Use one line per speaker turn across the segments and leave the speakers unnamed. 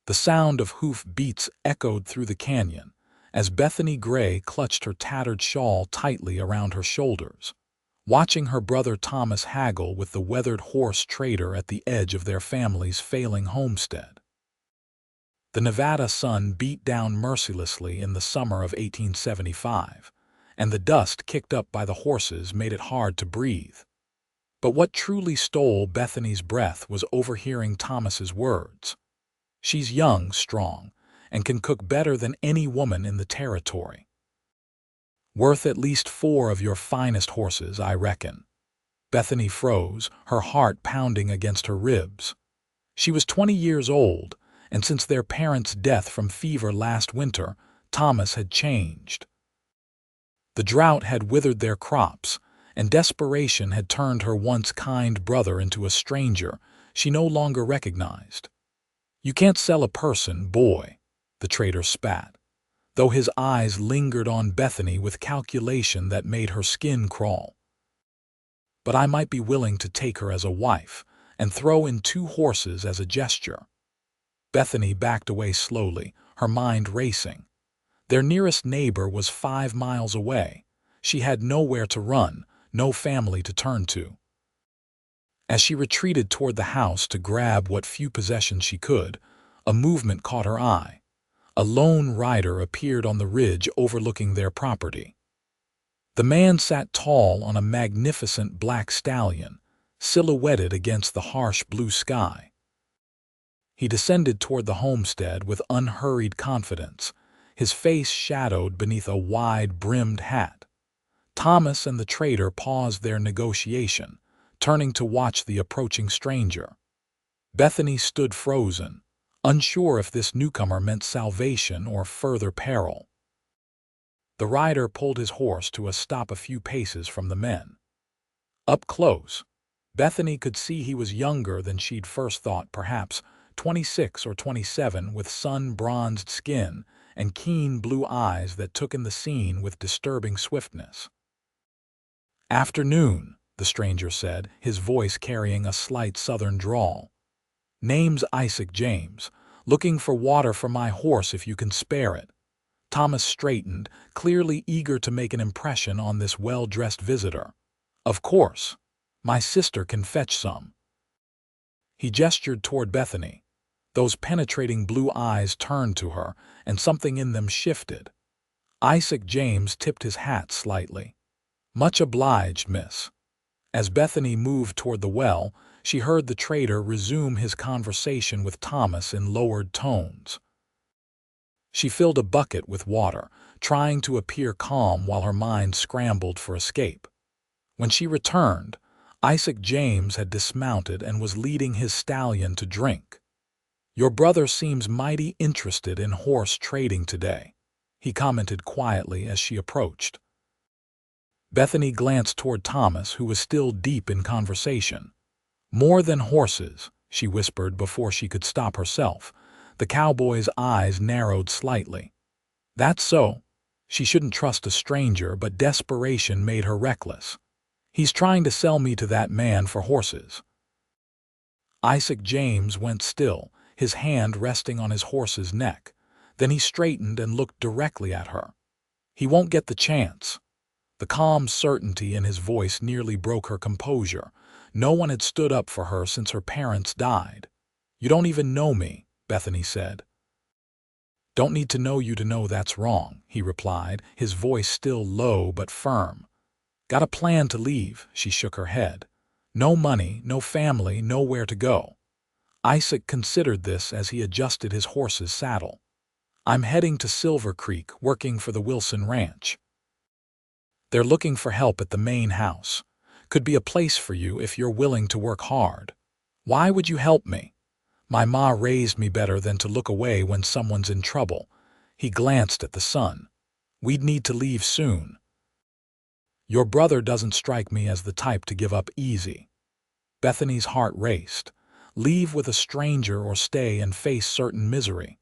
The sound of hoof beats echoed through the canyon as Bethany Grey clutched her tattered shawl tightly around her shoulders, watching her brother Thomas haggle with the weathered horse trader at the edge of their family's failing homestead. The Nevada sun beat down mercilessly in the summer of 1875, and the dust kicked up by the horses made it hard to breathe. But what truly stole Bethany's breath was overhearing Thomas's words. "She's young, strong, and can cook better than any woman in the territory. Worth at least 4 of your finest horses, I reckon." Bethany froze, her heart pounding against her ribs. She was 20 years old, and since their parents' death from fever last winter, Thomas had changed. The drought had withered their crops, and desperation had turned her once kind brother into a stranger she no longer recognized. "You can't sell a person, boy," the trader spat, though his eyes lingered on Bethany with calculation that made her skin crawl. "But I might be willing to take her as a wife and throw in 2 horses as a gesture." Bethany backed away slowly, her mind racing. Their nearest neighbor was 5 miles away. She had nowhere to run, no family to turn to. As she retreated toward the house to grab what few possessions she could, a movement caught her eye. A lone rider appeared on the ridge overlooking their property. The man sat tall on a magnificent black stallion, silhouetted against the harsh blue sky. He descended toward the homestead with unhurried confidence, his face shadowed beneath a wide-brimmed hat. Thomas and the trader paused their negotiation, turning to watch the approaching stranger. Bethany stood frozen, unsure if this newcomer meant salvation or further peril. The rider pulled his horse to a stop a few paces from the men. Up close, Bethany could see he was younger than she'd first thought, perhaps 26 or 27, with sun-bronzed skin and keen blue eyes that took in the scene with disturbing swiftness. "Afternoon," the stranger said, his voice carrying a slight southern drawl. "Name's Isaac James. Looking for water for my horse if you can spare it." Thomas straightened, clearly eager to make an impression on this well-dressed visitor. "Of course. My sister can fetch some." He gestured toward Bethany. Those penetrating blue eyes turned to her, and something in them shifted. Isaac James tipped his hat slightly. "Much obliged, miss." As Bethany moved toward the well, she heard the trader resume his conversation with Thomas in lowered tones. She filled a bucket with water, trying to appear calm while her mind scrambled for escape. When she returned, Isaac James had dismounted and was leading his stallion to drink. "Your brother seems mighty interested in horse trading today," he commented quietly as she approached. Bethany glanced toward Thomas, who was still deep in conversation. "More than horses," she whispered before she could stop herself. The cowboy's eyes narrowed slightly. "That's so. She shouldn't trust a stranger, but desperation made her reckless. He's trying to sell me to that man for horses." Isaac James went still, his hand resting on his horse's neck. Then he straightened and looked directly at her. "He won't get the chance." The calm certainty in his voice nearly broke her composure. No one had stood up for her since her parents died. "You don't even know me," Bethany said. "Don't need to know you to know that's wrong," he replied, his voice still low but firm. "Got a plan to leave," she shook her head. "No money, no family, nowhere to go." Isaac considered this as he adjusted his horse's saddle. "I'm heading to Silver Creek, working for the Wilson Ranch. They're looking for help at the main house. Could be a place for you if you're willing to work hard." "Why would you help me?" "My ma raised me better than to look away when someone's in trouble." He glanced at the sun. "We'd need to leave soon." "Your brother doesn't strike me as the type to give up easy." Bethany's heart raced. Leave with a stranger or stay and face certain misery.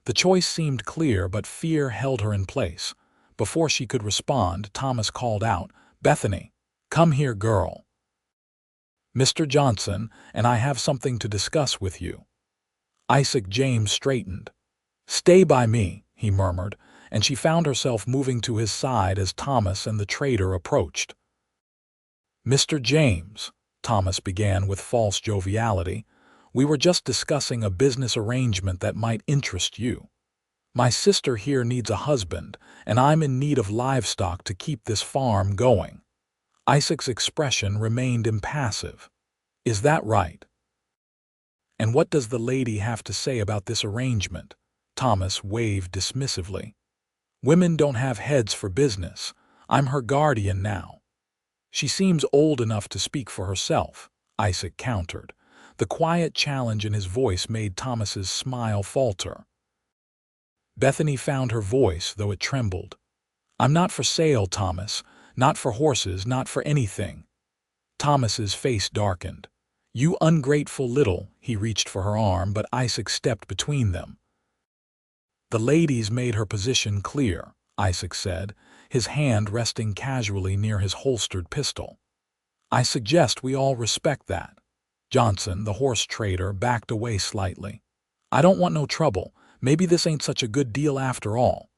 The choice seemed clear, but fear held her in place. Before she could respond, Thomas called out, "Bethany, come here, girl. Mr. Johnson and I have something to discuss with you." Isaac James straightened. "Stay by me," he murmured, and she found herself moving to his side as Thomas and the trader approached. "Mr. James," Thomas began with false joviality, "we were just discussing a business arrangement that might interest you. My sister here needs a husband, and I'm in need of livestock to keep this farm going." Isaac's expression remained impassive. "Is that right? And what does the lady have to say about this arrangement?" Thomas waved dismissively. "Women don't have heads for business. I'm her guardian now." "She seems old enough to speak for herself," Isaac countered. The quiet challenge in his voice made Thomas's smile falter. Bethany found her voice, though it trembled. "I'm not for sale, Thomas. Not for horses, not for anything." Thomas's face darkened. "You ungrateful little—" He reached for her arm, but Isaac stepped between them. "The lady's made her position clear," Isaac said, his hand resting casually near his holstered pistol. "I suggest we all respect that." Johnson, the horse trader, backed away slightly. "I don't want no trouble. Maybe this ain't such a good deal after all."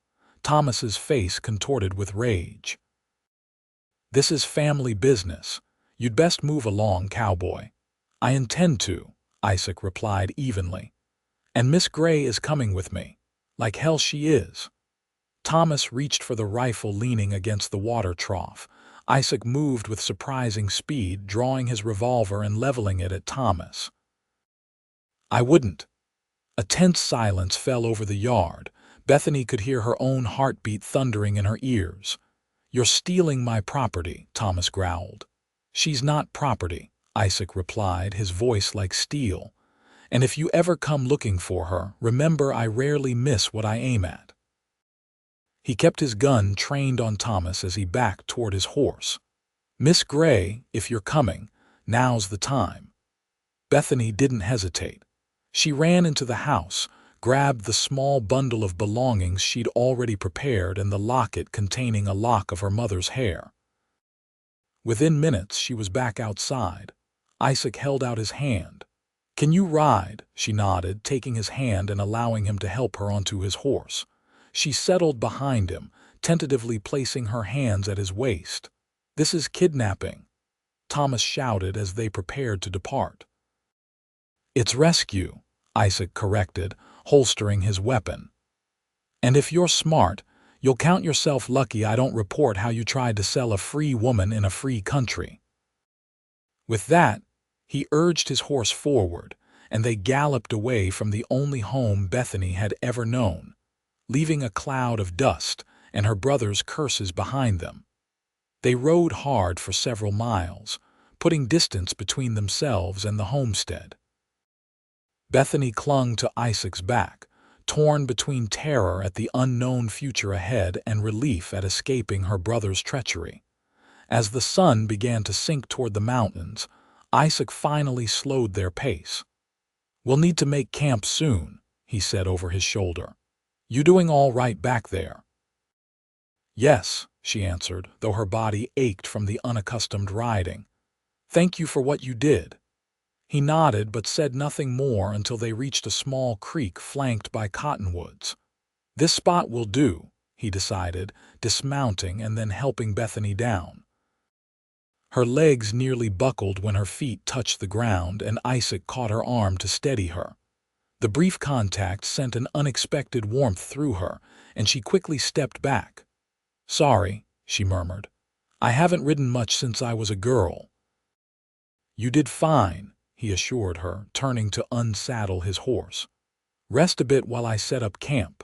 Thomas's face contorted with rage. "This is family business. You'd best move along, Cowboy." "I intend to," Isaac replied evenly. "And Miss Grey is coming with me. Like hell she is." Thomas reached for the rifle leaning against the water trough. Isaac moved with surprising speed, drawing his revolver and leveling it at Thomas. "I wouldn't." A tense silence fell over the yard. Bethany could hear her own heartbeat thundering in her ears. "You're stealing my property," Thomas growled. "She's not property," Isaac replied, his voice like steel. "And if you ever come looking for her, remember I rarely miss what I aim at." He kept his gun trained on Thomas as he backed toward his horse. "Miss Grey, if you're coming, now's the time." Bethany didn't hesitate. She ran into the house, grabbed the small bundle of belongings she'd already prepared and the locket containing a lock of her mother's hair. Within minutes, she was back outside. Isaac held out his hand. "Can you ride?" She nodded, taking his hand and allowing him to help her onto his horse. She settled behind him, tentatively placing her hands at his waist. "This is kidnapping," Thomas shouted as they prepared to depart. "It's rescue," Isaac corrected, holstering his weapon. "And if you're smart, you'll count yourself lucky I don't report how you tried to sell a free woman in a free country." With that, he urged his horse forward, and they galloped away from the only home Bethany had ever known, leaving a cloud of dust and her brother's curses behind them. They rode hard for several miles, putting distance between themselves and the homestead. Bethany clung to Isaac's back, torn between terror at the unknown future ahead and relief at escaping her brother's treachery. As the sun began to sink toward the mountains, Isaac finally slowed their pace. "We'll need to make camp soon," he said over his shoulder. "You doing all right back there?" "Yes," she answered, though her body ached from the unaccustomed riding. "Thank you for what you did." He nodded but said nothing more until they reached a small creek flanked by cottonwoods. "This spot will do," he decided, dismounting and then helping Bethany down. Her legs nearly buckled when her feet touched the ground, and Isaac caught her arm to steady her. The brief contact sent an unexpected warmth through her, and she quickly stepped back. "Sorry," she murmured. "I haven't ridden much since I was a girl." "You did fine," he assured her, turning to unsaddle his horse. "Rest a bit while I set up camp."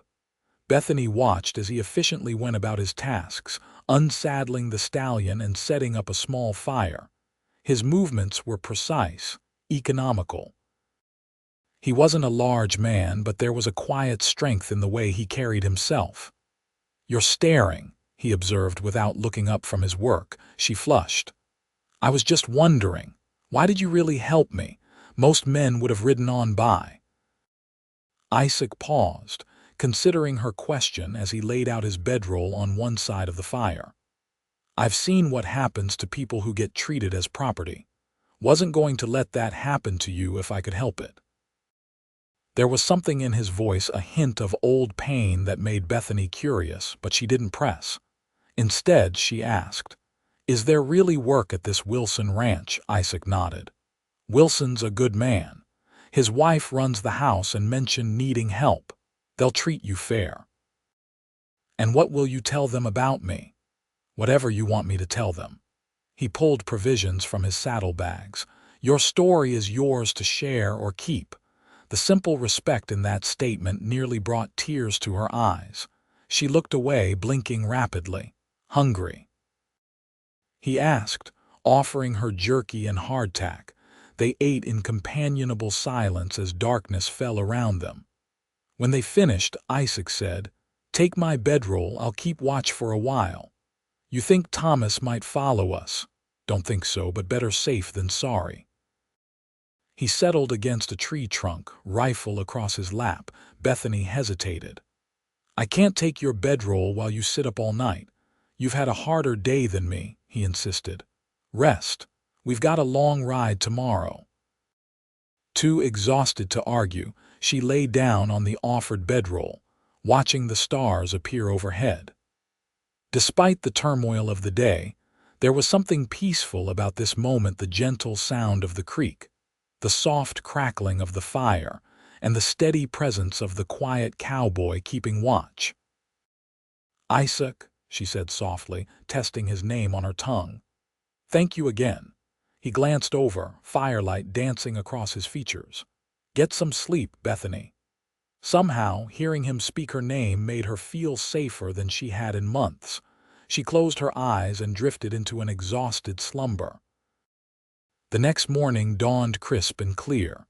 Bethany watched as he efficiently went about his tasks, unsaddling the stallion and setting up a small fire. His movements were precise, economical. He wasn't a large man, but there was a quiet strength in the way he carried himself. "You're staring," he observed without looking up from his work. She flushed. "I was just wondering. Why did you really help me? Most men would have ridden on by." Isaac paused, considering her question as he laid out his bedroll on one side of the fire. "I've seen what happens to people who get treated as property. Wasn't going to let that happen to you if I could help it." There was something in his voice, a hint of old pain that made Bethany curious, but she didn't press. Instead, she asked, "Is there really work at this Wilson ranch?" Isaac nodded. "Wilson's a good man. His wife runs the house and mentioned needing help. They'll treat you fair." "And what will you tell them about me?" "Whatever you want me to tell them." He pulled provisions from his saddlebags. "Your story is yours to share or keep." The simple respect in that statement nearly brought tears to her eyes. She looked away, blinking rapidly. "Hungry?" he asked, offering her jerky and hardtack. They ate in companionable silence as darkness fell around them. When they finished, Isaac said, "Take my bedroll, I'll keep watch for a while. You think Thomas might follow us?" "Don't think so, but better safe than sorry." He settled against a tree trunk, rifle across his lap. Bethany hesitated. "I can't take your bedroll while you sit up all night. You've had a harder day than me," he insisted. "Rest. We've got a long ride tomorrow." Too exhausted to argue, she lay down on the offered bedroll, watching the stars appear overhead. Despite the turmoil of the day, there was something peaceful about this moment, the gentle sound of the creek, the soft crackling of the fire, and the steady presence of the quiet cowboy keeping watch. "Isaac," she said softly, testing his name on her tongue. "Thank you again." He glanced over, firelight dancing across his features. "Get some sleep, Bethany." Somehow, hearing him speak her name made her feel safer than she had in months. She closed her eyes and drifted into an exhausted slumber. The next morning dawned crisp and clear.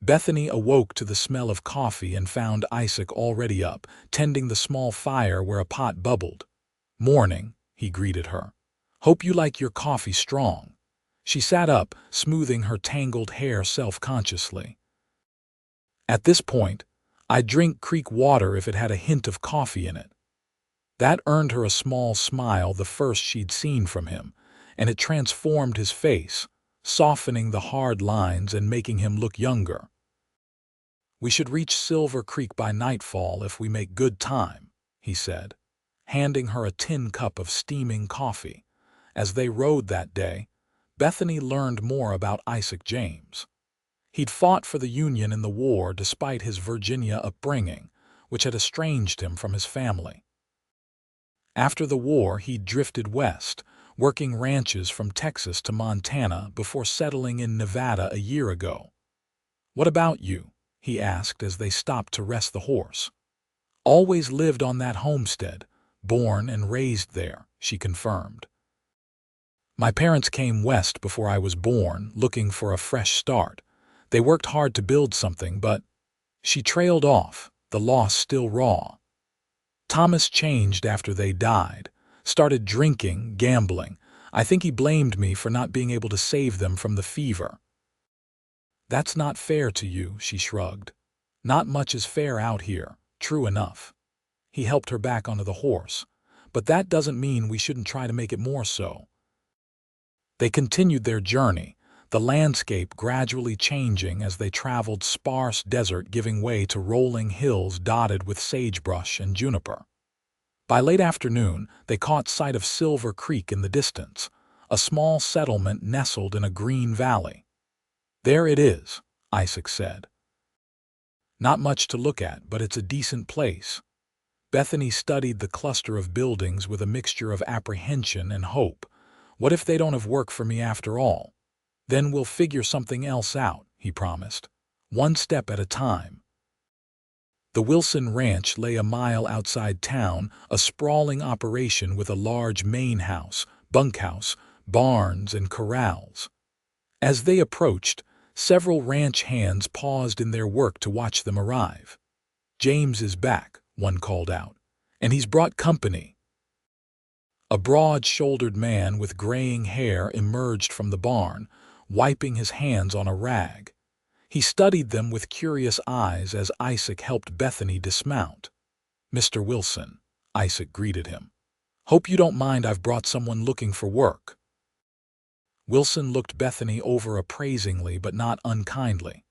Bethany awoke to the smell of coffee and found Isaac already up, tending the small fire where a pot bubbled. "Morning," he greeted her. "Hope you like your coffee strong." She sat up, smoothing her tangled hair self-consciously. At this point, "I'd drink creek water if it had a hint of coffee in it." That earned her a small smile, the first she'd seen from him, and it transformed his face, softening the hard lines and making him look younger. "We should reach Silver Creek by nightfall if we make good time," he said, handing her a tin cup of steaming coffee. As they rode that day, Bethany learned more about Isaac James. He'd fought for the Union in the war despite his Virginia upbringing, which had estranged him from his family. After the war, he'd drifted west, working ranches from Texas to Montana before settling in Nevada a year ago. "What about you?" he asked as they stopped to rest the horse. "Always lived on that homestead, born and raised there," she confirmed. "My parents came west before I was born, looking for a fresh start. They worked hard to build something, but—" She trailed off, the loss still raw. "Thomas changed after they died. Started drinking, gambling. I think he blamed me for not being able to save them from the fever." "That's not fair to you," she shrugged. "Not much is fair out here, true enough." He helped her back onto the horse. "But that doesn't mean we shouldn't try to make it more so." They continued their journey, the landscape gradually changing as they traveled, sparse desert giving way to rolling hills dotted with sagebrush and juniper. By late afternoon, they caught sight of Silver Creek in the distance, a small settlement nestled in a green valley. "There it is," Isaac said. "Not much to look at, but it's a decent place." Bethany studied the cluster of buildings with a mixture of apprehension and hope. "What if they don't have work for me after all?" "Then we'll figure something else out," he promised. "One step at a time." The Wilson Ranch lay a mile outside town, a sprawling operation with a large main house, bunkhouse, barns, and corrals. As they approached, several ranch hands paused in their work to watch them arrive. "James is back," one called out, "and he's brought company." A broad-shouldered man with graying hair emerged from the barn, wiping his hands on a rag. He studied them with curious eyes as Isaac helped Bethany dismount. "Mr. Wilson," Isaac greeted him. "Hope you don't mind I've brought someone looking for work." Wilson looked Bethany over appraisingly but not unkindly.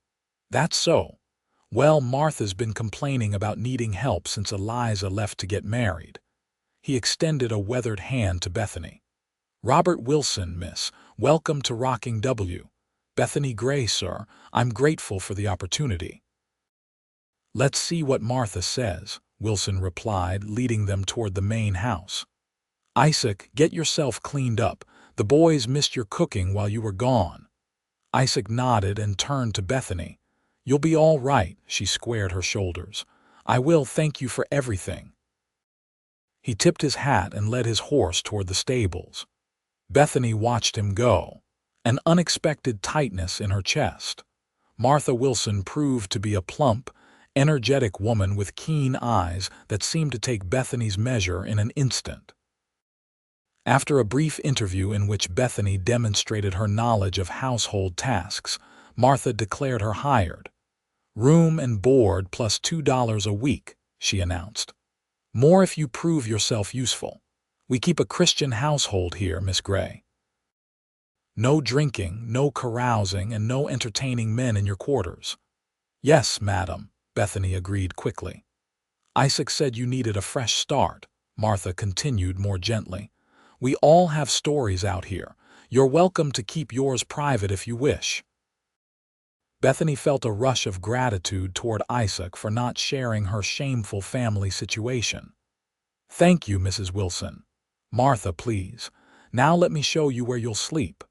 "That's so. Well, Martha's been complaining about needing help since Eliza left to get married. He extended a weathered hand to Bethany. Robert Wilson, miss. Welcome to Rocking W. Bethany Grey, sir. I'm grateful for the opportunity. Let's see what Martha says, Wilson replied, leading them toward the main house. Isaac, get yourself cleaned up. The boys missed your cooking while you were gone. Isaac nodded and turned to Bethany. You'll be all right, she squared her shoulders. I will, thank you for everything. He tipped his hat and led his horse toward the stables. Bethany watched him go, an unexpected tightness in her chest. Martha Wilson proved to be a plump, energetic woman with keen eyes that seemed to take Bethany's measure in an instant. After a brief interview in which Bethany demonstrated her knowledge of household tasks, Martha declared her hired. Room and board plus $2 a week, she announced. More if you prove yourself useful. We keep a Christian household here, Miss Grey. No drinking, no carousing, and no entertaining men in your quarters. Yes, madam, Bethany agreed quickly. Isaac said you needed a fresh start, Martha continued more gently. We all have stories out here. You're welcome to keep yours private if you wish. Bethany felt a rush of gratitude toward Isaac for not sharing her shameful family situation. Thank you, Mrs. Wilson. Martha, please. Now let me show you where you'll sleep.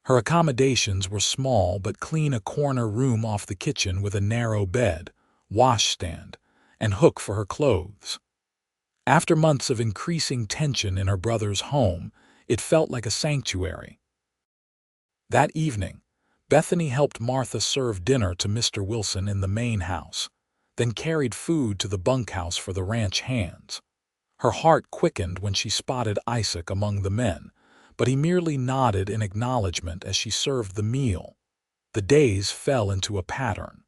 Her accommodations were small but clean, a corner room off the kitchen with a narrow bed, washstand, and hook for her clothes. After months of increasing tension in her brother's home, it felt like a sanctuary. That evening, Bethany helped Martha serve dinner to Mr. Wilson in the main house, then carried food to the bunkhouse for the ranch hands. Her heart quickened when she spotted Isaac among the men, but he merely nodded in acknowledgement as she served the meal. The days fell into a pattern.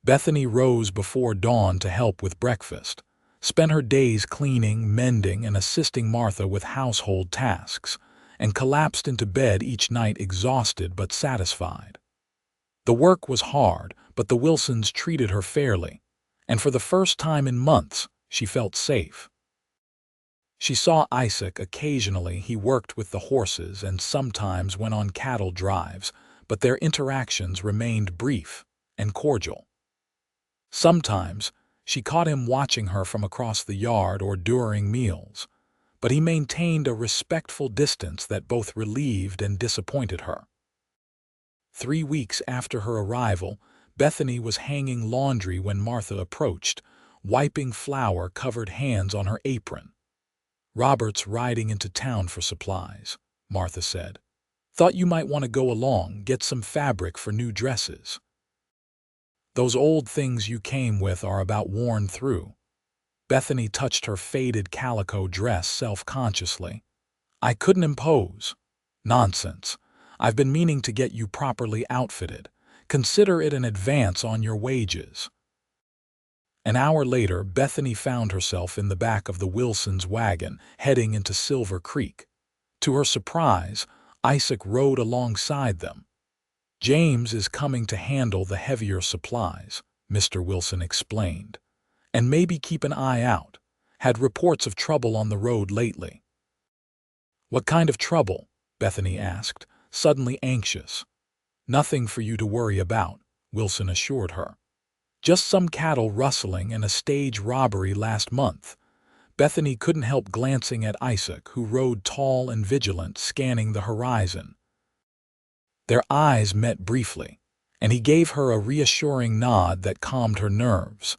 Bethany rose before dawn to help with breakfast, spent her days cleaning, mending, and assisting Martha with household tasks, and collapsed into bed each night exhausted but satisfied. The work was hard, but the Wilsons treated her fairly, and for the first time in months, she felt safe. She saw Isaac occasionally. He worked with the horses and sometimes went on cattle drives, but their interactions remained brief and cordial. Sometimes, she caught him watching her from across the yard or during meals, but he maintained a respectful distance that both relieved and disappointed her. 3 weeks after her arrival, Bethany was hanging laundry when Martha approached, wiping flour-covered hands on her apron. Robert's riding into town for supplies, Martha said. Thought you might want to go along, get some fabric for new dresses. Those old things you came with are about worn through. Bethany touched her faded calico dress self-consciously. I couldn't impose. Nonsense. I've been meaning to get you properly outfitted. Consider it an advance on your wages. An hour later, Bethany found herself in the back of the Wilsons' wagon, heading into Silver Creek. To her surprise, Isaac rode alongside them. James is coming to handle the heavier supplies, Mr. Wilson explained. And maybe keep an eye out. Had reports of trouble on the road lately. What kind of trouble? Bethany asked, suddenly anxious. Nothing for you to worry about, Wilson assured her. Just some cattle rustling and a stage robbery last month. Bethany couldn't help glancing at Isaac, who rode tall and vigilant, scanning the horizon. Their eyes met briefly, and he gave her a reassuring nod that calmed her nerves.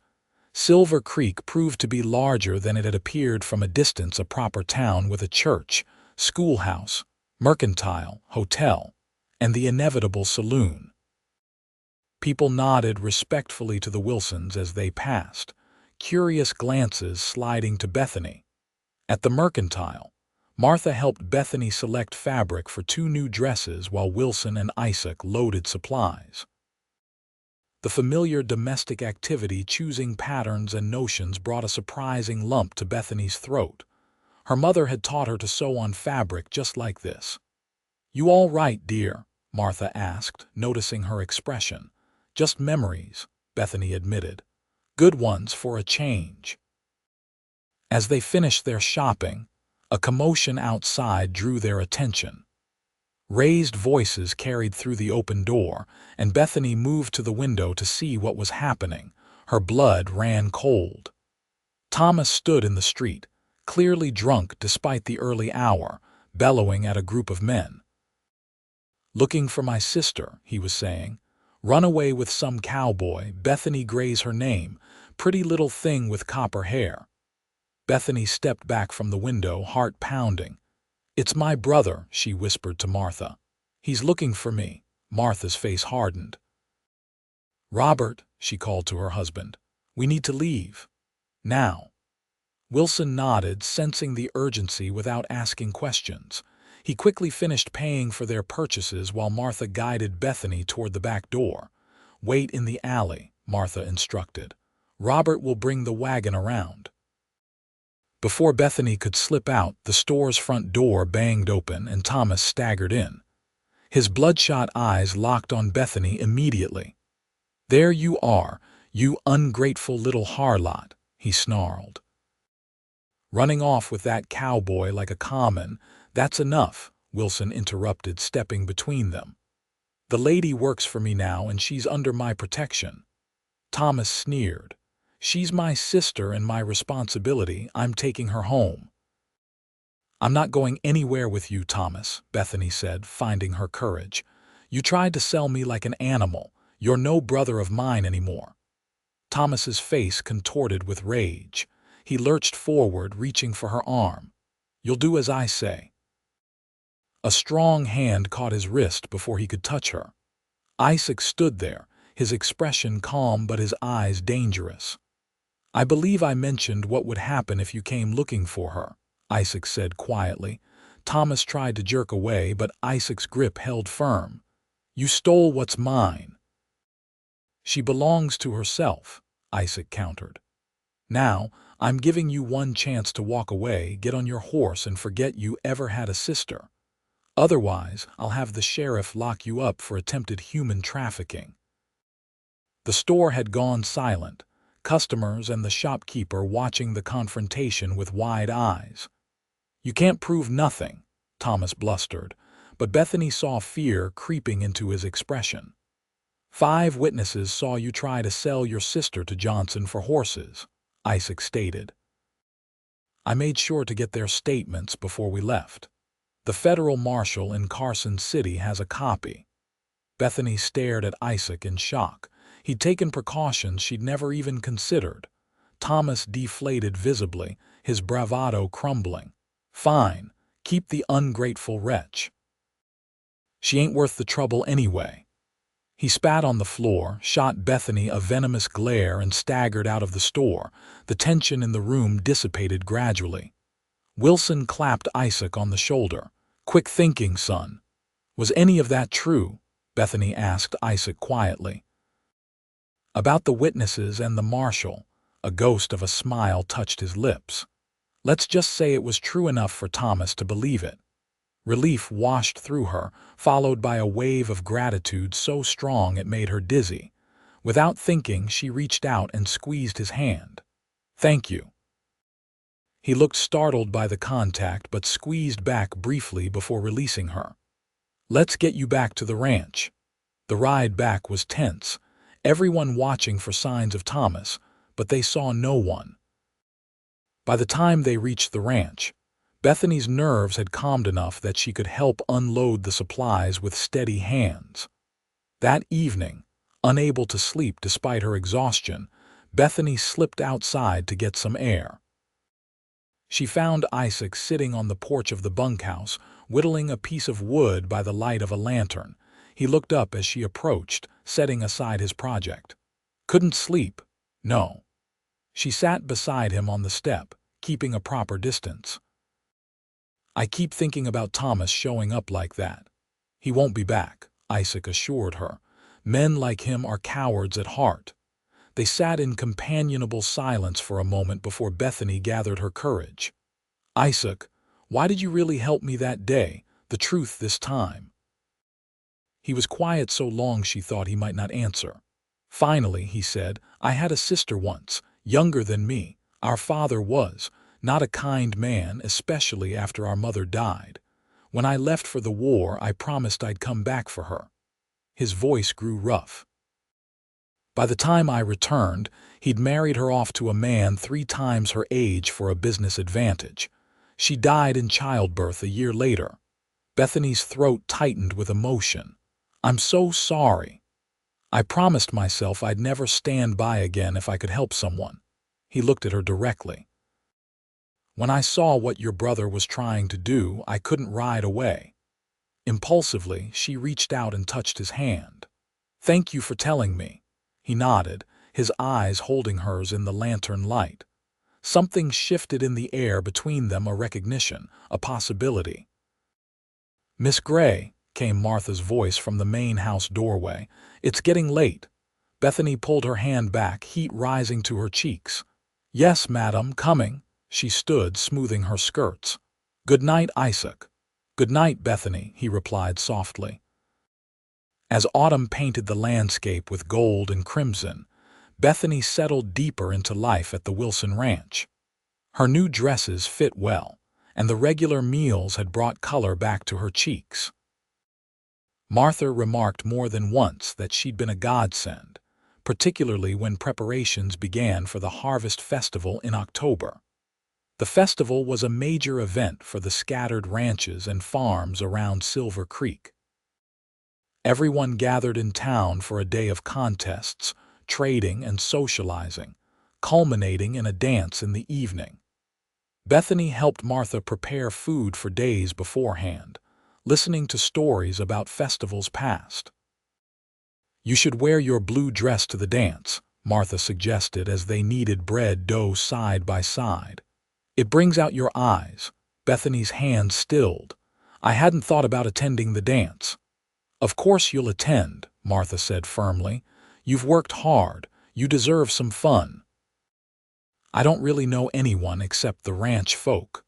Silver Creek proved to be larger than it had appeared from a distance, a proper town with a church, schoolhouse, mercantile, hotel, and the inevitable saloon. People nodded respectfully to the Wilsons as they passed, curious glances sliding to Bethany. At the mercantile, Martha helped Bethany select fabric for 2 new dresses while Wilson and Isaac loaded supplies. The familiar domestic activity, choosing patterns and notions, brought a surprising lump to Bethany's throat. Her mother had taught her to sew on fabric just like this. You all right, dear? Martha asked, noticing her expression. Just memories, Bethany admitted. Good ones for a change. As they finished their shopping, a commotion outside drew their attention. Raised voices carried through the open door, and Bethany moved to the window to see what was happening. Her blood ran cold. Thomas stood in the street, clearly drunk despite the early hour, bellowing at a group of men. "Looking for my sister," he was saying. "Run away with some cowboy. Bethany Grey's her name. Pretty little thing with copper hair." Bethany stepped back from the window, heart pounding. "It's my brother," she whispered to Martha. "He's looking for me." Martha's face hardened. "Robert," she called to her husband, "we need to leave. Now." Wilson nodded, sensing the urgency without asking questions. He quickly finished paying for their purchases while Martha guided Bethany toward the back door. "Wait in the alley," Martha instructed. "Robert will bring the wagon around." Before Bethany could slip out, the store's front door banged open and Thomas staggered in. His bloodshot eyes locked on Bethany immediately. "There you are, you ungrateful little harlot," he snarled. "Running off with that cowboy like a common, that's enough," Wilson interrupted, stepping between them. "The lady works for me now and she's under my protection." Thomas sneered. "She's my sister and my responsibility. I'm taking her home." "I'm not going anywhere with you, Thomas," Bethany said, finding her courage. "You tried to sell me like an animal. You're no brother of mine anymore." Thomas's face contorted with rage. He lurched forward, reaching for her arm. "You'll do as I say." A strong hand caught his wrist before he could touch her. Isaac stood there, his expression calm but his eyes dangerous. "I believe I mentioned what would happen if you came looking for her," Isaac said quietly. Thomas tried to jerk away, but Isaac's grip held firm. "You stole what's mine." "She belongs to herself," Isaac countered. "Now, I'm giving you one chance to walk away, get on your horse, and forget you ever had a sister. Otherwise, I'll have the sheriff lock you up for attempted human trafficking." The store had gone silent, customers and the shopkeeper watching the confrontation with wide eyes. "You can't prove nothing," Thomas blustered, but Bethany saw fear creeping into his expression. "5 witnesses saw you try to sell your sister to Johnson for horses," Isaac stated. "I made sure to get their statements before we left. The federal marshal in Carson City has a copy." Bethany stared at Isaac in shock. He'd taken precautions she'd never even considered. Thomas deflated visibly, his bravado crumbling. "Fine, keep the ungrateful wretch. She ain't worth the trouble anyway." He spat on the floor, shot Bethany a venomous glare, and staggered out of the store. The tension in the room dissipated gradually. Wilson clapped Isaac on the shoulder. "Quick thinking, son." "Was any of that true?" Bethany asked Isaac quietly. "About the witnesses and the marshal," a ghost of a smile touched his lips. "Let's just say it was true enough for Thomas to believe it." Relief washed through her, followed by a wave of gratitude so strong it made her dizzy. Without thinking, she reached out and squeezed his hand. "Thank you." He looked startled by the contact but squeezed back briefly before releasing her. "Let's get you back to the ranch." The ride back was tense, everyone watching for signs of Thomas, but they saw no one. By the time they reached the ranch, Bethany's nerves had calmed enough that she could help unload the supplies with steady hands. That evening, unable to sleep despite her exhaustion, Bethany slipped outside to get some air. She found Isaac sitting on the porch of the bunkhouse, whittling a piece of wood by the light of a lantern. He looked up as she approached, setting aside his project. "Couldn't sleep?" "No." She sat beside him on the step, keeping a proper distance. "I keep thinking about Thomas showing up like that." "He won't be back," Isaac assured her. "Men like him are cowards at heart." They sat in companionable silence for a moment before Bethany gathered her courage. "Isaac, why did you really help me that day? The truth this time." He was quiet so long she thought he might not answer. Finally, he said, I had a sister once, younger than me. Our father was not a kind man, especially after our mother died. When I left for the war, I promised I'd come back for her. His voice grew rough. By the time I returned, he'd married her off to a man 3 times her age for a business advantage. She died in childbirth a year later. Bethany's throat tightened with emotion. I'm so sorry. I promised myself I'd never stand by again if I could help someone. He looked at her directly. When I saw what your brother was trying to do, I couldn't ride away. Impulsively, she reached out and touched his hand. Thank you for telling me. He nodded, his eyes holding hers in the lantern light. Something shifted in the air between them, a recognition, a possibility. Miss Grey, came Martha's voice from the main house doorway. It's getting late. Bethany pulled her hand back, heat rising to her cheeks. Yes, madam, coming. She stood, smoothing her skirts. Good night, Isaac. Good night, Bethany, he replied softly. As autumn painted the landscape with gold and crimson, Bethany settled deeper into life at the Wilson Ranch. Her new dresses fit well, and the regular meals had brought color back to her cheeks. Martha remarked more than once that she'd been a godsend, particularly when preparations began for the Harvest Festival in October. The festival was a major event for the scattered ranches and farms around Silver Creek. Everyone gathered in town for a day of contests, trading, and socializing, culminating in a dance in the evening. Bethany helped Martha prepare food for days beforehand, listening to stories about festivals past. You should wear your blue dress to the dance, Martha suggested as they kneaded bread dough side by side. It brings out your eyes. Bethany's hand stilled. I hadn't thought about attending the dance. Of course you'll attend, Martha said firmly. You've worked hard. You deserve some fun. I don't really know anyone except the ranch folk.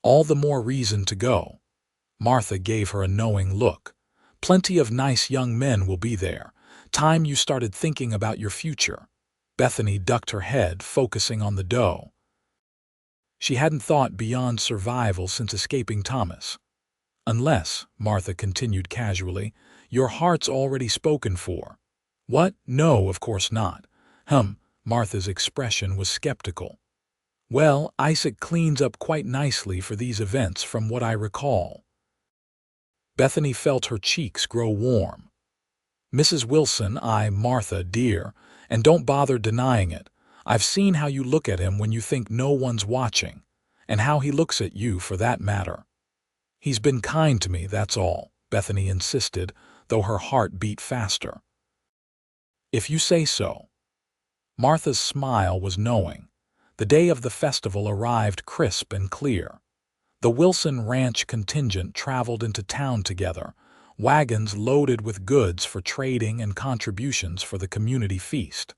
All the more reason to go. Martha gave her a knowing look. Plenty of nice young men will be there. Time you started thinking about your future. Bethany ducked her head, focusing on the dough. She hadn't thought beyond survival since escaping Thomas. Unless, Martha continued casually, your heart's already spoken for. What? No, of course not. Martha's expression was skeptical. Well, Isaac cleans up quite nicely for these events from what I recall. Bethany felt her cheeks grow warm. Mrs. Wilson, Martha, dear, and don't bother denying it. I've seen how you look at him when you think no one's watching, and how he looks at you for that matter. He's been kind to me, that's all, Bethany insisted, though her heart beat faster. If you say so. Martha's smile was knowing. The day of the festival arrived crisp and clear. The Wilson Ranch contingent traveled into town together, wagons loaded with goods for trading and contributions for the community feast.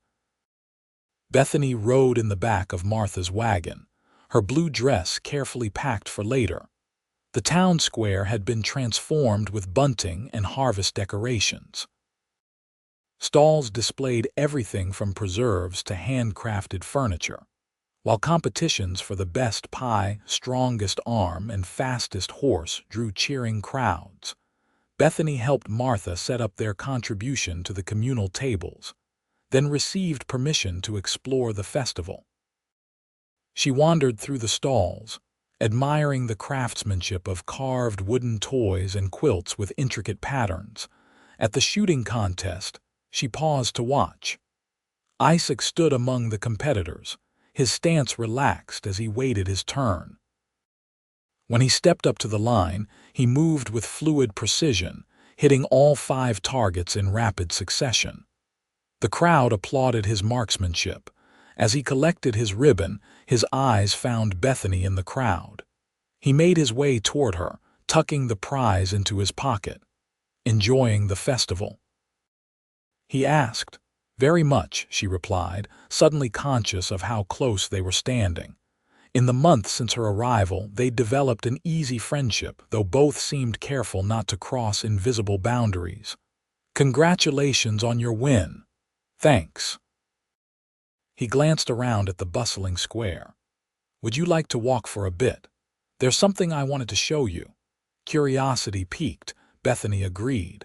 Bethany rode in the back of Martha's wagon, her blue dress carefully packed for later. The town square had been transformed with bunting and harvest decorations. Stalls displayed everything from preserves to handcrafted furniture, while competitions for the best pie, strongest arm, and fastest horse drew cheering crowds. Bethany helped Martha set up their contribution to the communal tables, then received permission to explore the festival. She wandered through the stalls, admiring the craftsmanship of carved wooden toys and quilts with intricate patterns. At the shooting contest, she paused to watch. Isaac stood among the competitors, his stance relaxed as he waited his turn. When he stepped up to the line, he moved with fluid precision, hitting all 5 targets in rapid succession. The crowd applauded his marksmanship. As he collected his ribbon, his eyes found Bethany in the crowd. He made his way toward her, tucking the prize into his pocket. Enjoying the festival? He asked. Very much, she replied, suddenly conscious of how close they were standing. In the months since her arrival, they'd developed an easy friendship, though both seemed careful not to cross invisible boundaries. Congratulations on your win. Thanks. He glanced around at the bustling square. Would you like to walk for a bit? There's something I wanted to show you. Curiosity piqued, Bethany agreed.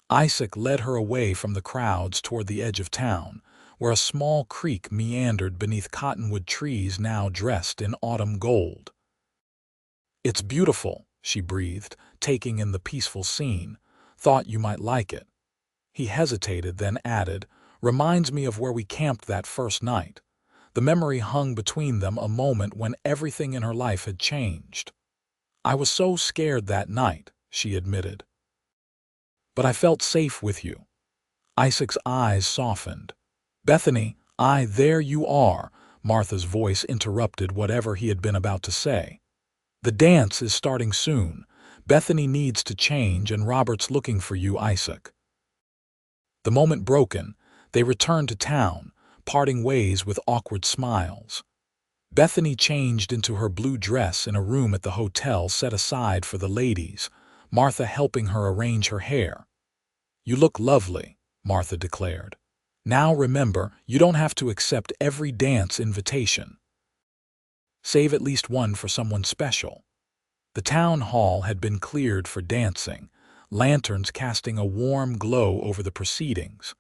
Isaac led her away from the crowds toward the edge of town, where a small creek meandered beneath cottonwood trees now dressed in autumn gold. It's beautiful, she breathed, taking in the peaceful scene. Thought you might like it. He hesitated, then added, reminds me of where we camped that first night. The memory hung between them, a moment when everything in her life had changed. I was so scared that night, she admitted. But I felt safe with you. Isaac's eyes softened. Bethany, there you are, Martha's voice interrupted whatever he had been about to say. The dance is starting soon. Bethany needs to change and Robert's looking for you, Isaac. The moment broken, they returned to town, parting ways with awkward smiles. Bethany changed into her blue dress in a room at the hotel set aside for the ladies, Martha helping her arrange her hair. You look lovely, Martha declared. Now remember, you don't have to accept every dance invitation. Save at least one for someone special. The town hall had been cleared for dancing, lanterns casting a warm glow over the proceedings.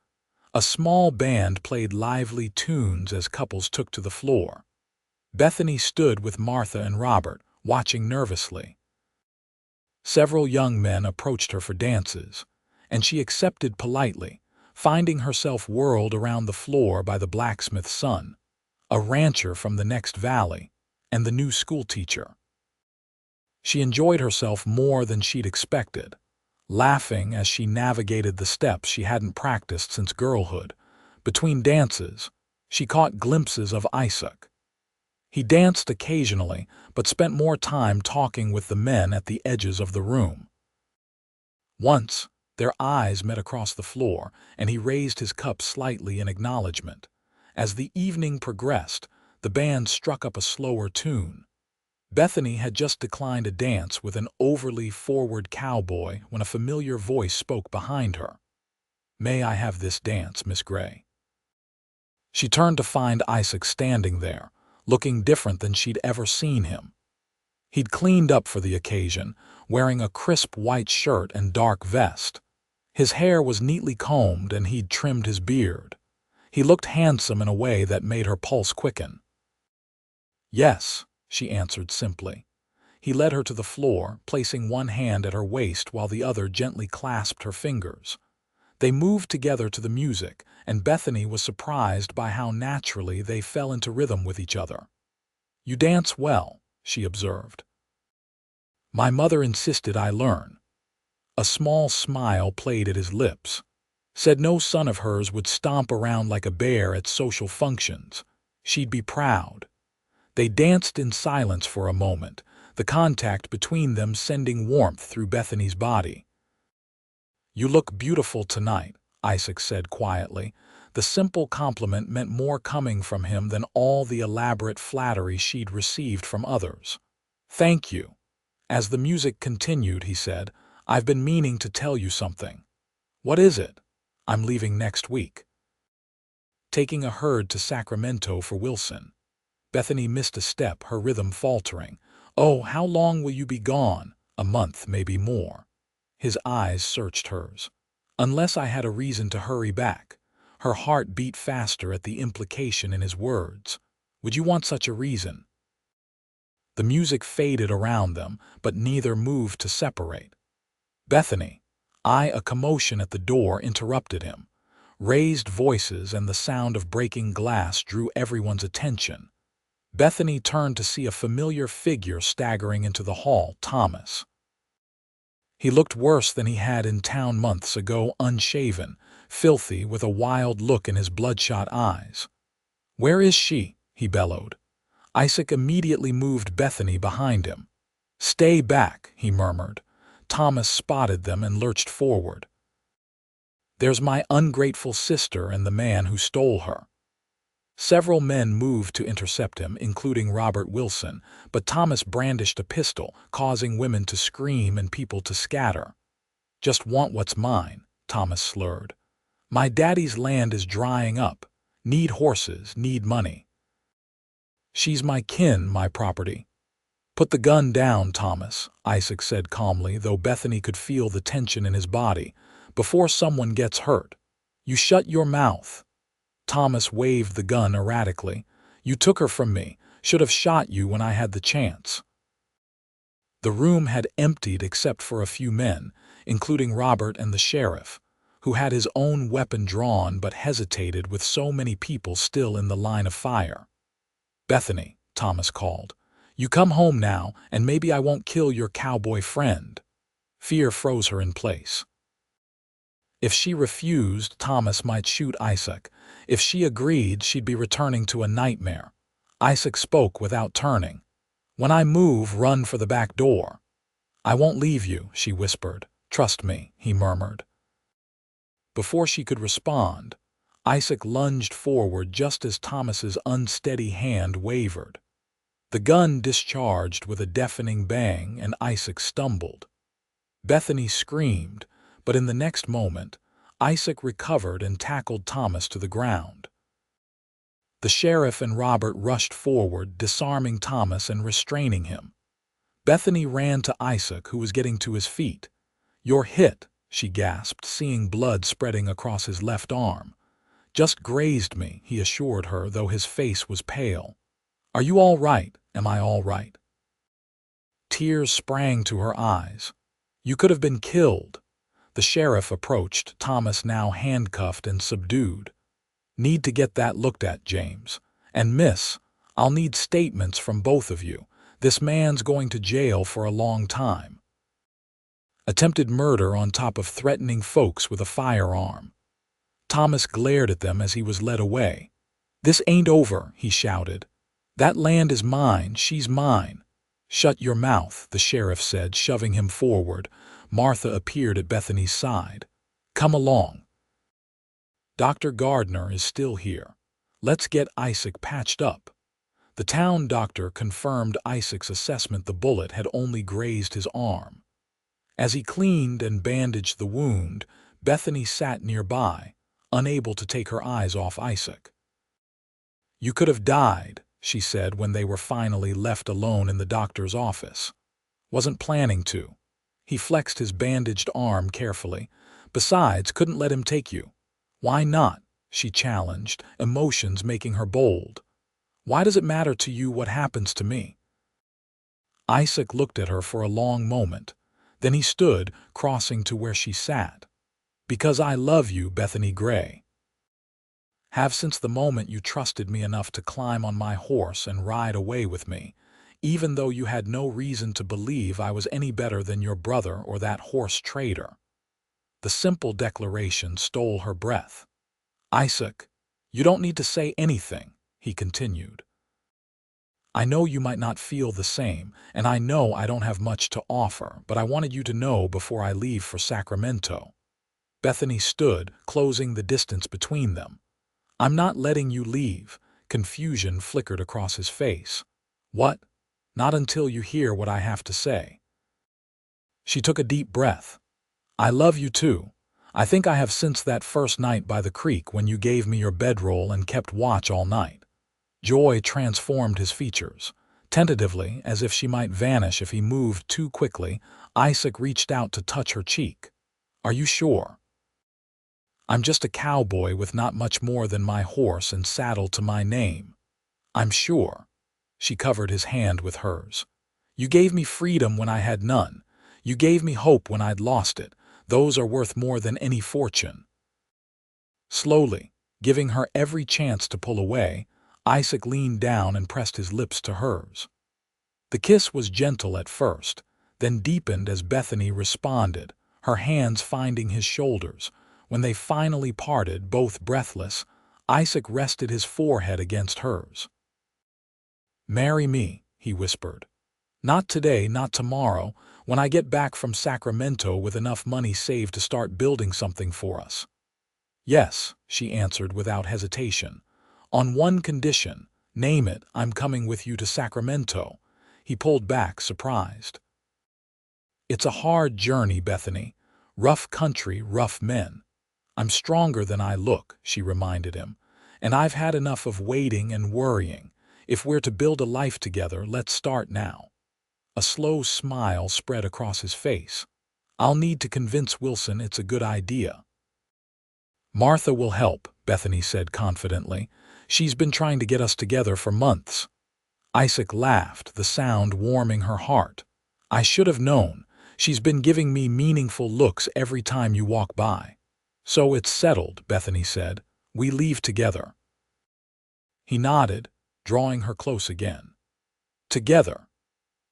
A small band played lively tunes as couples took to the floor. Bethany stood with Martha and Robert, watching nervously. Several young men approached her for dances, and she accepted politely, finding herself whirled around the floor by the blacksmith's son, a rancher from the next valley, and the new schoolteacher. She enjoyed herself more than she'd expected, laughing as she navigated the steps she hadn't practiced since girlhood. Between dances, she caught glimpses of Isaac. He danced occasionally, but spent more time talking with the men at the edges of the room. Once, their eyes met across the floor, and he raised his cup slightly in acknowledgement. As the evening progressed, the band struck up a slower tune. Bethany had just declined a dance with an overly forward cowboy when a familiar voice spoke behind her. May I have this dance, Miss Grey? She turned to find Isaac standing there, looking different than she'd ever seen him. He'd cleaned up for the occasion, wearing a crisp white shirt and dark vest. His hair was neatly combed and he'd trimmed his beard. He looked handsome in a way that made her pulse quicken. Yes, she answered simply. He led her to the floor, placing one hand at her waist while the other gently clasped her fingers. They moved together to the music, and Bethany was surprised by how naturally they fell into rhythm with each other. You dance well, she observed. My mother insisted I learn. A small smile played at his lips. Said no son of hers would stomp around like a bear at social functions. She'd be proud. They danced in silence for a moment, the contact between them sending warmth through Bethany's body. You look beautiful tonight, Isaac said quietly. The simple compliment meant more coming from him than all the elaborate flattery she'd received from others. Thank you. As the music continued, he said, I've been meaning to tell you something. What is it? I'm leaving next week. Taking a herd to Sacramento for Wilson. Bethany missed a step, her rhythm faltering. Oh, how long will you be gone? A month, maybe more. His eyes searched hers. Unless I had a reason to hurry back. Her heart beat faster at the implication in his words. Would you want such a reason? The music faded around them, but neither moved to separate. Bethany, a commotion at the door interrupted him. Raised voices and the sound of breaking glass drew everyone's attention. Bethany turned to see a familiar figure staggering into the hall, Thomas. He looked worse than he had in town months ago, unshaven, filthy, with a wild look in his bloodshot eyes. Where is she? He bellowed. Isaac immediately moved Bethany behind him. Stay back, he murmured. Thomas spotted them and lurched forward. There's my ungrateful sister and the man who stole her. Several men moved to intercept him, including Robert Wilson, but Thomas brandished a pistol, causing women to scream and people to scatter. Just want what's mine, Thomas slurred. My daddy's land is drying up. Need horses, need money. She's my kin, my property. Put the gun down, Thomas, Isaac said calmly, though Bethany could feel the tension in his body. Before someone gets hurt. You shut your mouth. Thomas waved the gun erratically. You took her from me. Should have shot you when I had the chance. The room had emptied except for a few men, including Robert and the sheriff, who had his own weapon drawn but hesitated with so many people still in the line of fire. Bethany, Thomas called. You come home now, and maybe I won't kill your cowboy friend. Fear froze her in place. If she refused, Thomas might shoot Isaac. If she agreed, she'd be returning to a nightmare. Isaac spoke without turning. When I move, run for the back door. I won't leave you, she whispered. Trust me, he murmured. Before she could respond, Isaac lunged forward just as Thomas's unsteady hand wavered. The gun discharged with a deafening bang, and Isaac stumbled. Bethany screamed, but in the next moment, Isaac recovered and tackled Thomas to the ground. The sheriff and Robert rushed forward, disarming Thomas and restraining him. Bethany ran to Isaac, who was getting to his feet. You're hit, she gasped, seeing blood spreading across his left arm. Just grazed me, he assured her, though his face was pale. Are you all right? Am I all right? Tears sprang to her eyes. You could have been killed. The sheriff approached, Thomas now handcuffed and subdued. Need to get that looked at, James. And miss, I'll need statements from both of you. This man's going to jail for a long time. Attempted murder on top of threatening folks with a firearm. Thomas glared at them as he was led away. This ain't over, he shouted. That land is mine, she's mine. Shut your mouth, the sheriff said, shoving him forward. Martha appeared at Bethany's side. Come along. Dr. Gardner is still here. Let's get Isaac patched up. The town doctor confirmed Isaac's assessment. The bullet had only grazed his arm. As he cleaned and bandaged the wound, Bethany sat nearby, unable to take her eyes off Isaac. You could have died, she said when they were finally left alone in the doctor's office. Wasn't planning to. He flexed his bandaged arm carefully. Besides, couldn't let him take you. Why not? She challenged, emotions making her bold. Why does it matter to you what happens to me? Isaac looked at her for a long moment. Then he stood, crossing to where she sat. Because I love you, Bethany Grey. Have since the moment you trusted me enough to climb on my horse and ride away with me, even though you had no reason to believe I was any better than your brother or that horse trader. The simple declaration stole her breath. Isaac, you don't need to say anything, he continued. I know you might not feel the same, and I know I don't have much to offer, but I wanted you to know before I leave for Sacramento. Bethany stood, closing the distance between them. I'm not letting you leave. Confusion flickered across his face. What? Not until you hear what I have to say. She took a deep breath. I love you too. I think I have since that first night by the creek when you gave me your bedroll and kept watch all night. Joy transformed his features. Tentatively, as if she might vanish if he moved too quickly, Isaac reached out to touch her cheek. Are you sure? I'm just a cowboy with not much more than my horse and saddle to my name. I'm sure. She covered his hand with hers. You gave me freedom when I had none. You gave me hope when I'd lost it. Those are worth more than any fortune. Slowly, giving her every chance to pull away, Isaac leaned down and pressed his lips to hers. The kiss was gentle at first, then deepened as Bethany responded, her hands finding his shoulders. When they finally parted, both breathless, Isaac rested his forehead against hers. Marry me, he whispered. Not today, not tomorrow, when I get back from Sacramento with enough money saved to start building something for us. Yes, she answered without hesitation. On one condition, name it, I'm coming with you to Sacramento. He pulled back, surprised. It's a hard journey, Bethany. Rough country, rough men. I'm stronger than I look, she reminded him, and I've had enough of waiting and worrying. If we're to build a life together, let's start now. A slow smile spread across his face. I'll need to convince Wilson it's a good idea. Martha will help, Bethany said confidently. She's been trying to get us together for months. Isaac laughed, the sound warming her heart. I should have known. She's been giving me meaningful looks every time you walk by. So it's settled, Bethany said. We leave together. He nodded, drawing her close again. Together.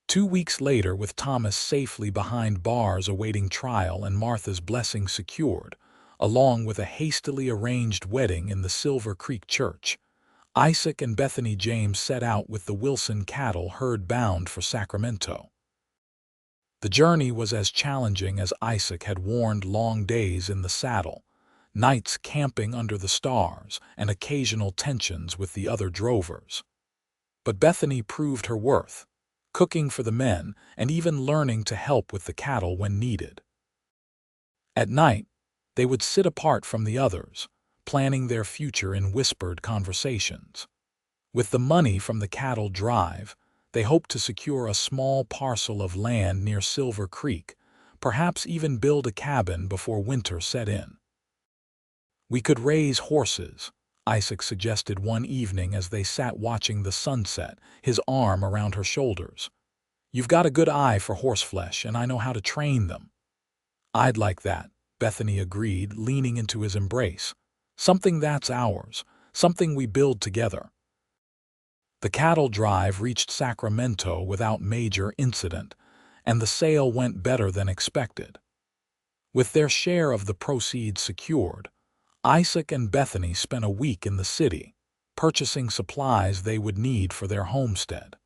2 weeks later, with Thomas safely behind bars awaiting trial and Martha's blessing secured, along with a hastily arranged wedding in the Silver Creek Church, Isaac and Bethany James set out with the Wilson cattle herd bound for Sacramento. The journey was as challenging as Isaac had warned: long days in the saddle, nights camping under the stars, and occasional tensions with the other drovers. But Bethany proved her worth, cooking for the men and even learning to help with the cattle when needed. At night, they would sit apart from the others, planning their future in whispered conversations. With the money from the cattle drive, they hoped to secure a small parcel of land near Silver Creek, perhaps even build a cabin before winter set in. We could raise horses, Isaac suggested one evening as they sat watching the sunset, his arm around her shoulders. You've got a good eye for horseflesh, and I know how to train them. I'd like that, Bethany agreed, leaning into his embrace. Something that's ours, something we build together. The cattle drive reached Sacramento without major incident, and the sale went better than expected. With their share of the proceeds secured, Isaac and Bethany spent a week in the city, purchasing supplies they would need for their homestead.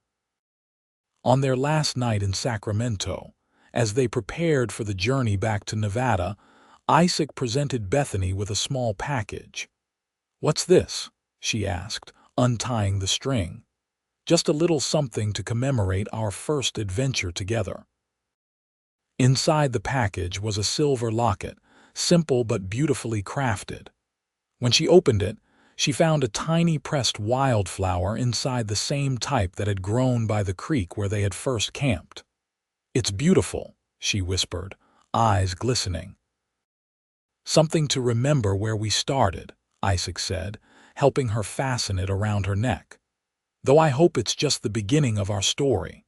On their last night in Sacramento, as they prepared for the journey back to Nevada, Isaac presented Bethany with a small package. "What's this?" she asked, untying the string. "Just a little something to commemorate our first adventure together." Inside the package was a silver locket, simple but beautifully crafted. When she opened it, she found a tiny pressed wildflower inside the same type that had grown by the creek where they had first camped. "It's beautiful," she whispered, eyes glistening. "Something to remember where we started," Isaac said, helping her fasten it around her neck. "Though I hope it's just the beginning of our story."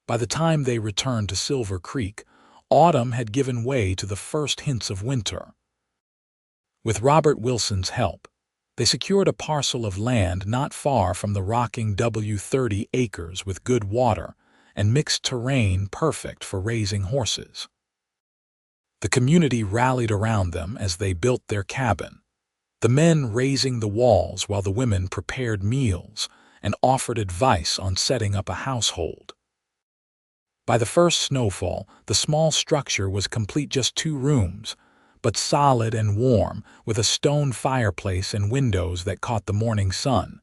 By the time they returned to Silver Creek, autumn had given way to the first hints of winter. With Robert Wilson's help, they secured a parcel of land not far from the rocking 30 acres with good water and mixed terrain perfect for raising horses. The community rallied around them as they built their cabin, the men raising the walls while the women prepared meals and offered advice on setting up a household. By the first snowfall, the small structure was complete, just 2 rooms, but solid and warm, with a stone fireplace and windows that caught the morning sun.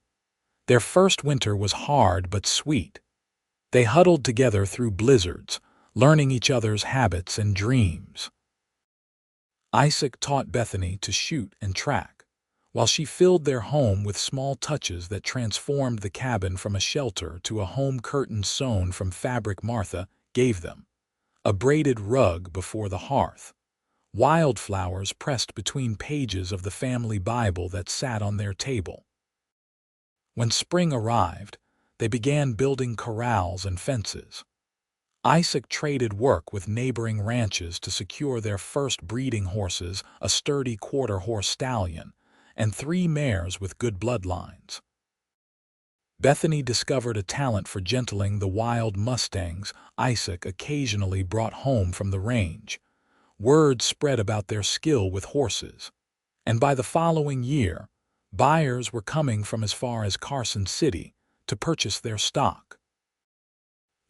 Their first winter was hard but sweet. They huddled together through blizzards, learning each other's habits and dreams. Isaac taught Bethany to shoot and track, while she filled their home with small touches that transformed the cabin from a shelter to a home. Curtain sewn from fabric Martha gave them, a braided rug before the hearth, wildflowers pressed between pages of the family Bible that sat on their table. When spring arrived, they began building corrals and fences. Isaac traded work with neighboring ranches to secure their first breeding horses, a sturdy quarter-horse stallion, and 3 mares with good bloodlines. Bethany discovered a talent for gentling the wild mustangs Isaac occasionally brought home from the range. Word spread about their skill with horses, and by the following year, buyers were coming from as far as Carson City to purchase their stock.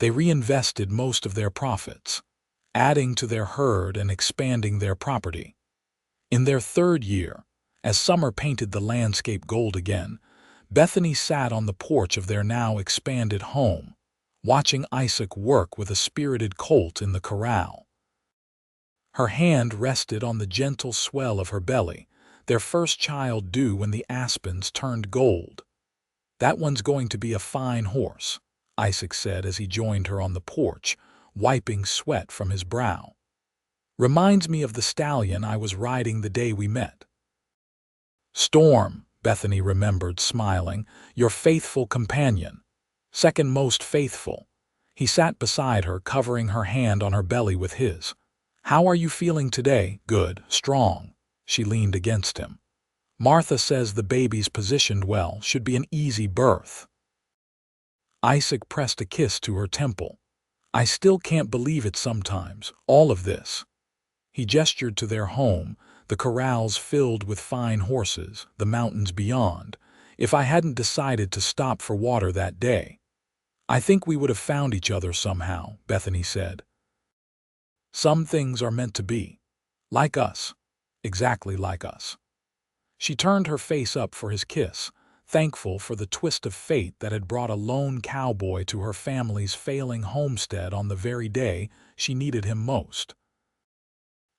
They reinvested most of their profits, adding to their herd and expanding their property. In their 3rd year, as summer painted the landscape gold again, Bethany sat on the porch of their now expanded home, watching Isaac work with a spirited colt in the corral. Her hand rested on the gentle swell of her belly, their first child due when the aspens turned gold. "That one's going to be a fine horse," Isaac said as he joined her on the porch, wiping sweat from his brow. "Reminds me of the stallion I was riding the day we met." "Storm," Bethany remembered, smiling, "your faithful companion. Second most faithful." He sat beside her, covering her hand on her belly with his. "How are you feeling today?" "Good, strong." She leaned against him. "Martha says the baby's positioned well, should be an easy birth." Isaac pressed a kiss to her temple. "I still can't believe it sometimes, all of this." He gestured to their home, the corrals filled with fine horses, the mountains beyond. "If I hadn't decided to stop for water that day, I think we would have found each other somehow," Bethany said. "Some things are meant to be. Like us. Exactly like us." She turned her face up for his kiss, thankful for the twist of fate that had brought a lone cowboy to her family's failing homestead on the very day she needed him most.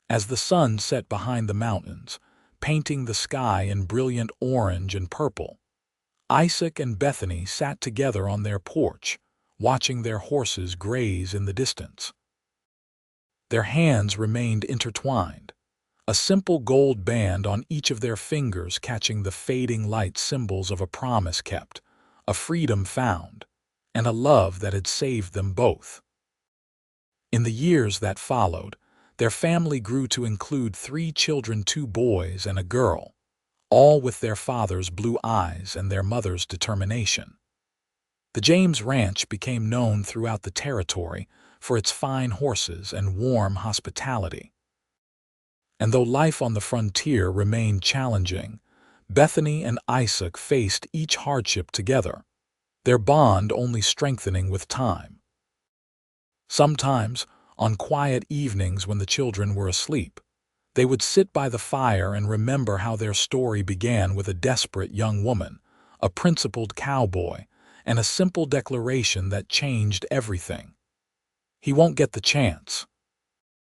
As the sun set behind the mountains, painting the sky in brilliant orange and purple, Isaac and Bethany sat together on their porch, watching their horses graze in the distance. Their hands remained intertwined, a simple gold band on each of their fingers catching the fading light symbols of a promise kept, a freedom found, and a love that had saved them both. In the years that followed, their family grew to include 3 children, 2 boys and a girl, all with their father's blue eyes and their mother's determination. The James Ranch became known throughout the territory for its fine horses and warm hospitality. And though life on the frontier remained challenging, Bethany and Isaac faced each hardship together, their bond only strengthening with time. Sometimes, on quiet evenings when the children were asleep, they would sit by the fire and remember how their story began with a desperate young woman, a principled cowboy, and a simple declaration that changed everything. "He won't get the chance,"